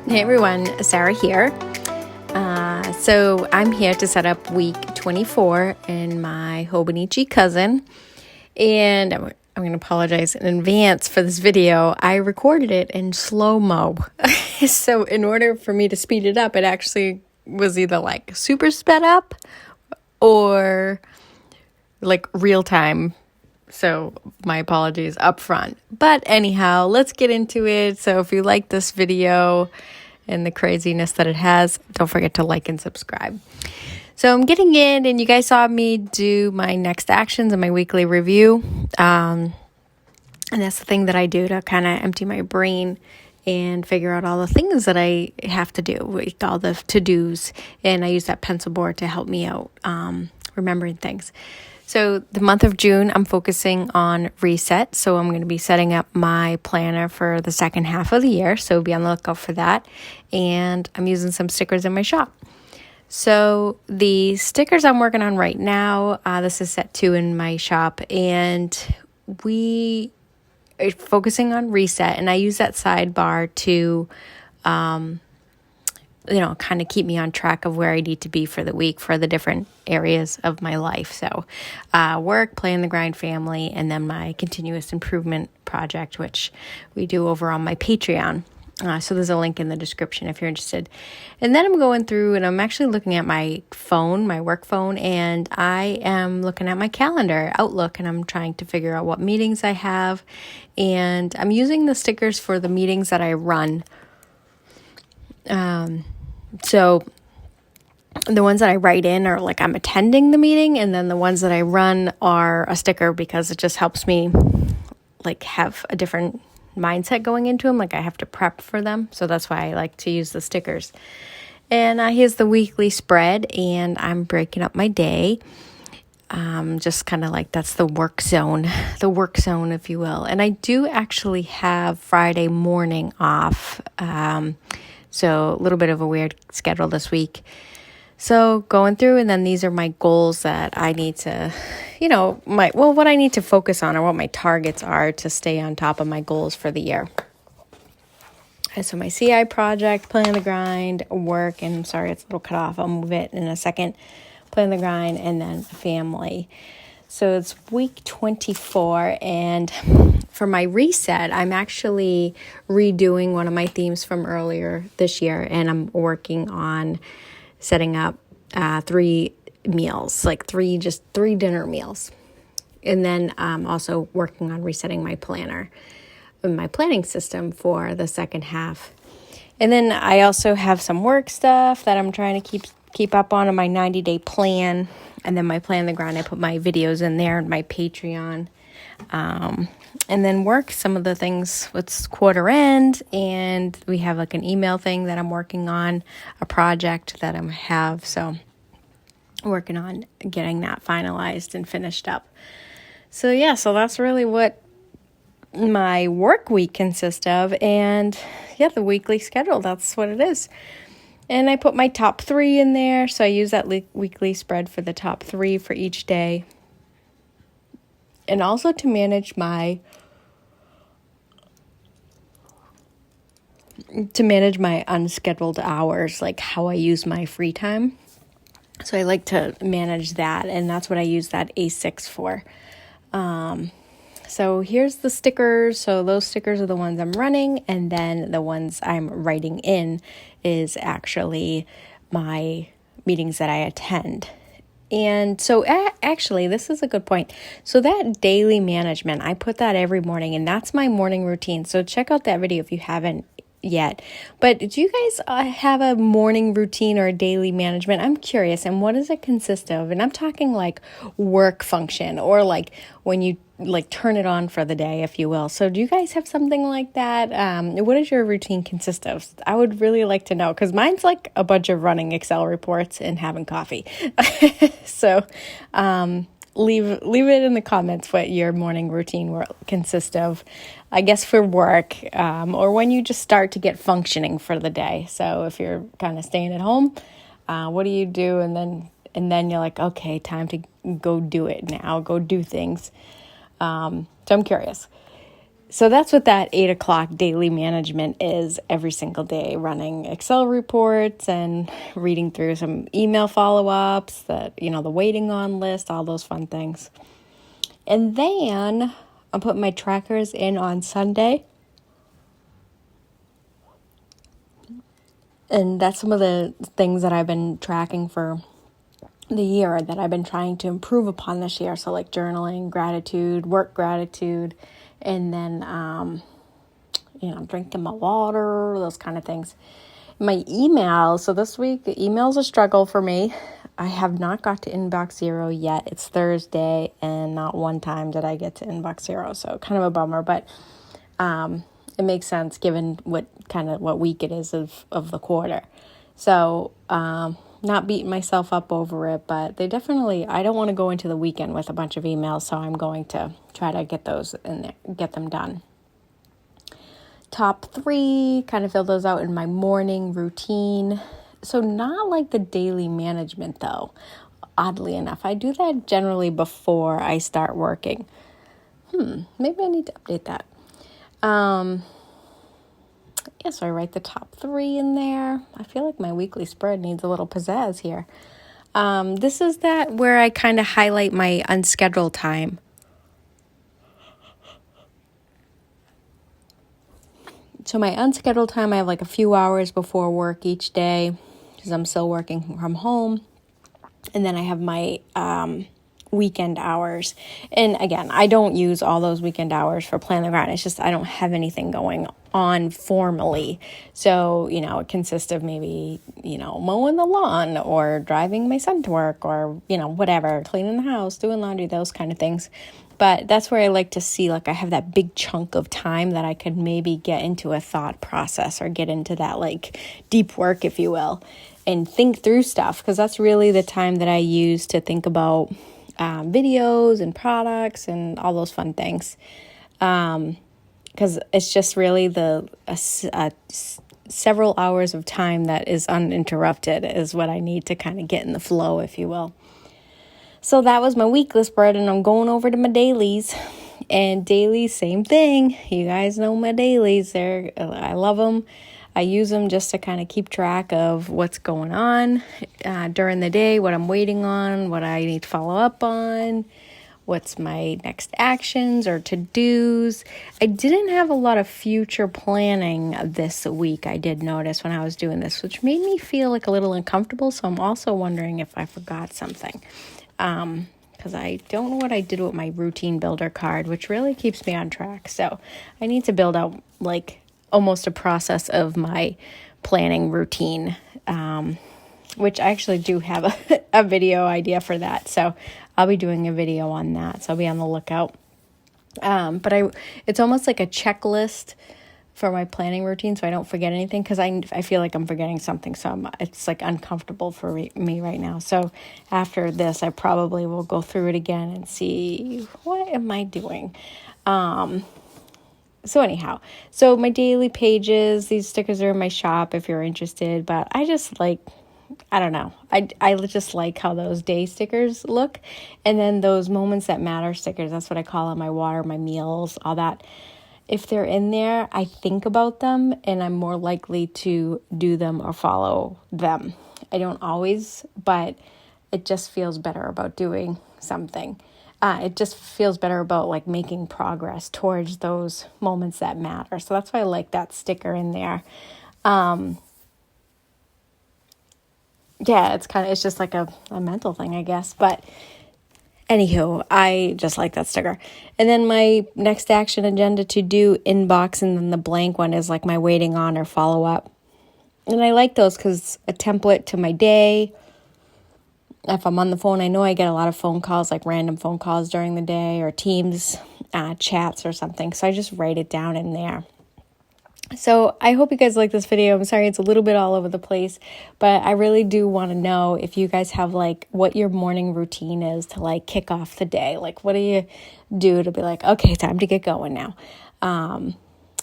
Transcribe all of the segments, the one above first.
Hey everyone, Sarah here. So I'm here to set up week 24 in my hobonichi cousin, and I'm going to apologize in advance for this video. I recorded it in slow-mo. So in order for me to speed it up, it actually was either like super sped up or like real time. So my apologies up front. But anyhow, let's get into it. So if you like this video and the craziness that it has, don't forget to like and subscribe. So I'm getting in, and you guys saw me do my next actions and my weekly review. And that's the thing that I do to kind of empty my brain and figure out all the things that I have to do, like all the to-dos. And I use that pencil board to help me out remembering things. So the month of June, I'm focusing on reset. So I'm going to be setting up my planner for the second half of the year. So be on the lookout for that. And I'm using some stickers in my shop. So the stickers I'm working on right now, this is set 2 in my shop. And we are focusing on reset. And I use that sidebar to kind of keep me on track of where I need to be for the week for the different areas of my life. So work, PlantheGrind, family, and then my continuous improvement project, which we do over on my Patreon. So there's a link in the description if you're interested. And then I'm going through and I'm actually looking at my phone, my work phone, and I am looking at my calendar, Outlook, and I'm trying to figure out what meetings I have. And I'm using the stickers for the meetings that I run. So the ones that I write in are like I'm attending the meeting, and then the ones that I run are a sticker because it just helps me like have a different mindset going into them. Like I have to prep for them. So that's why I like to use the stickers. And here's the weekly spread, and I'm breaking up my day. Just kind of like that's the work zone, if you will. And I do actually have Friday morning off. So a little bit of a weird schedule this week. So going through, and then these are my goals that I need to, what I need to focus on or what my targets are to stay on top of my goals for the year. And so my CI project, PlantheGrind, work, and I'm sorry, it's a little cut off. I'll move it in a second. PlantheGrind, and then family. So it's week 24, and for my reset, I'm actually redoing one of my themes from earlier this year, and I'm working on setting up 3 meals, like three dinner meals. And then I'm also working on resetting my planner, my planning system for the second half. And then I also have some work stuff that I'm trying to keep up on in my 90-day plan. And then my PlantheGrind, I put my videos in there and my Patreon. And then work some of the things, it's quarter end, and we have like an email thing that I'm working on, a project that I have. So working on getting that finalized and finished up. So yeah, so that's really what my work week consists of. And yeah, the weekly schedule, that's what it is. And I put my top 3 in there. So I use that weekly spread for the top 3 for each day. And also to manage my unscheduled hours, like how I use my free time. So I like to manage that, and that's what I use that A6 for. So here's the stickers. So those stickers are the ones I'm running, and then the ones I'm writing in is actually my meetings that I attend. And so actually, this is a good point. So that daily management, I put that every morning, and that's my morning routine. So check out that video if you haven't yet. But do you guys have a morning routine or a daily management? I'm curious. And what does it consist of? And I'm talking like work function, or like when you like turn it on for the day, if you will. So do you guys have something like that? What does your routine consist of? I would really like to know, because mine's like a bunch of running Excel reports and having coffee. So leave it in the comments what your morning routine will consist of, I guess, for work, or when you just start to get functioning for the day. So if you're kind of staying at home, what do you do? And then you're like, okay, time to go do it now, go do things. So I'm curious. So that's what that 8 o'clock daily management is every single day, running Excel reports and reading through some email follow-ups, the waiting on list, all those fun things. And then I'll put my trackers in on Sunday. And that's some of the things that I've been tracking for the year that I've been trying to improve upon this year. So like journaling, gratitude, work gratitude, and then, drinking my water, those kind of things. My emails. So this week, the email's a struggle for me. I have not got to inbox 0 yet. It's Thursday, and not one time did I get to inbox 0. So kind of a bummer, but it makes sense given what week it is of the quarter. So not beating myself up over it, but I don't want to go into the weekend with a bunch of emails, so I'm going to try to get those in there, get them done. Top 3, kind of fill those out in my morning routine. So not like the daily management though, oddly enough. I do that generally before I start working. Maybe I need to update that. So I write the top 3 in there. I feel like my weekly spread needs a little pizzazz here. This is that where I kind of highlight my unscheduled time. So my unscheduled time, I have like a few hours before work each day because I'm still working from home. And then I have my weekend hours. And again, I don't use all those weekend hours for PlantheGrind. It's just I don't have anything going on formally. So, it consists of maybe, mowing the lawn or driving my son to work or, whatever, cleaning the house, doing laundry, those kind of things. But that's where I like to see, like, I have that big chunk of time that I could maybe get into a thought process or get into that, like, deep work, if you will, and think through stuff. Because that's really the time that I use to think about videos and products and all those fun things. Because it's just really several hours of time that is uninterrupted is what I need to kind of get in the flow, if you will. So that was my weekly spread, and I'm going over to my dailies. And dailies, same thing. You guys know my dailies. I love them. I use them just to kind of keep track of what's going on during the day, what I'm waiting on, what I need to follow up on, what's my next actions or to-dos. I didn't have a lot of future planning this week, I did notice when I was doing this, which made me feel like a little uncomfortable. So I'm also wondering if I forgot something. Because I don't know what I did with my routine builder card, which really keeps me on track. So I need to build out like almost a process of my planning routine, which I actually do have a video idea for that. So I'll be doing a video on that. So I'll be on the lookout. But it's almost like a checklist for my planning routine, so I don't forget anything, because I feel like I'm forgetting something, so it's like uncomfortable for me right now. So after this, I probably will go through it again and see what am I doing. So anyhow, so my daily pages, these stickers are in my shop if you're interested, but I just like, I don't know. I just like how those day stickers look, and then those moments that matter stickers, that's what I call them, my water, my meals, all that. If they're in there, I think about them and I'm more likely to do them or follow them. I don't always, but it just feels better about doing something. It just feels better about like making progress towards those moments that matter. So that's why I like that sticker in there. It's just like a mental thing, I guess. But anywho, I just like that sticker. And then my next action agenda to do inbox, and then the blank one is like my waiting on or follow up. And I like those because a template to my day. If I'm on the phone, I know I get a lot of phone calls, like random phone calls during the day or Teams chats or something. So I just write it down in there. So I hope you guys like this video. I'm sorry it's a little bit all over the place, but I really do want to know if you guys have like what your morning routine is to like kick off the day. Like what do you do to be like, okay, time to get going now?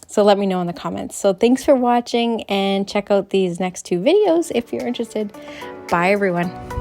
So let me know in the comments. So thanks for watching, and check out these next 2 videos if you're interested. Bye everyone.